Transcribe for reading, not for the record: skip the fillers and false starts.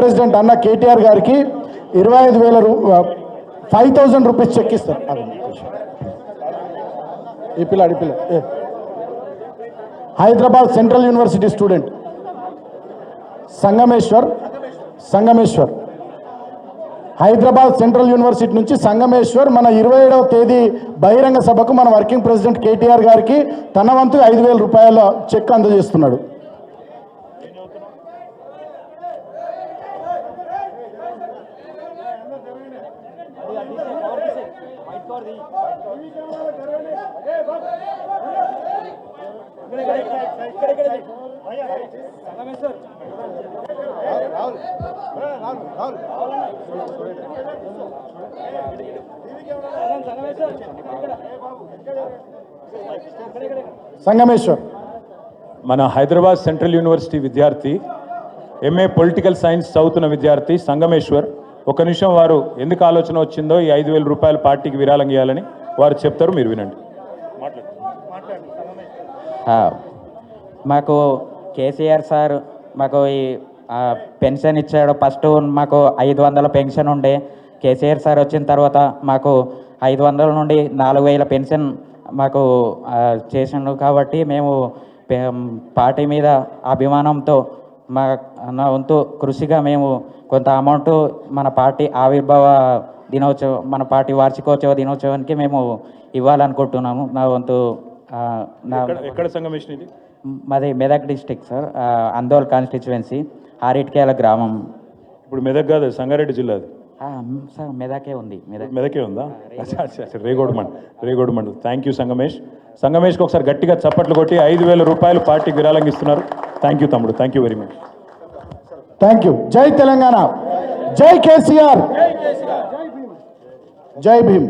President అన్న కేటీఆర్ గారికి 5,000 rupees check ఇస్తారు. ఈ పిల్ల Hyderabad central university student Sangameshwar Hyderabad central university నుంచి సంగమేశ్వర్ మన 27వ తేదీ బహిరంగ సభకు మన వర్కింగ్ ప్రెసిడెంట్ కేటీఆర్ గారికి తన వంతు 5,000 రూపాయల చెక్ అందజేస్తున్నాడు. సంగమేశ్వర్ మన హైదరాబాద్ సెంట్రల్ యూనివర్సిటీ విద్యార్థి ఎంఏ పొలిటికల్ సైన్స్ చదువుతున్న విద్యార్థి సంగమేశ్వర్ ఒక నిమిషం వారు ఎందుకు ఆలోచన వచ్చిందో ఈ 5,000 రూపాయల పార్టీకి విరాళం ఇవ్వాలని వారు చెప్తారు, మీరు వినండి. మాకు కేసీఆర్ సార్ మాకు ఈ పెన్షన్ ఇచ్చాడు. ఫస్ట్ మాకు 500 పెన్షన్ ఉండే. కేసీఆర్ సార్ వచ్చిన తర్వాత మాకు 500 నుండి 4,000 పెన్షన్ మాకు చేసిండు. కాబట్టి మేము పార్టీ మీద అభిమానంతో నా వంతు కృషిగా మేము కొంత అమౌంట్ మన పార్టీ ఆవిర్భావ దినోత్సవం, మన పార్టీ వార్షికోత్సవ దినోత్సవానికి మేము ఇవ్వాలనుకుంటున్నాము. నా వంతు ఎక్కడ సంగమేశ్వర్ ఇది? మాది Medak district sir, Andol constituency, Aritkela గ్రామం. ఇప్పుడు మెదక్ కాదు, సంగారెడ్డి జిల్లా అది సార్. మెదకే ఉంది. మెదకే ఉందా? రేగోడ్ మండల్. థ్యాంక్ యూ సంగమేష్కి ఒకసారి గట్టిగా చప్పట్లు కొట్టి 5,000 రూపాయలు పార్టీకి విరాళంగా ఇస్తున్నారు. థ్యాంక్ యూ తమ్ముడు, thank you very much. Thank you. జై తెలంగాణ, జై కేసీఆర్, జై భీమ్.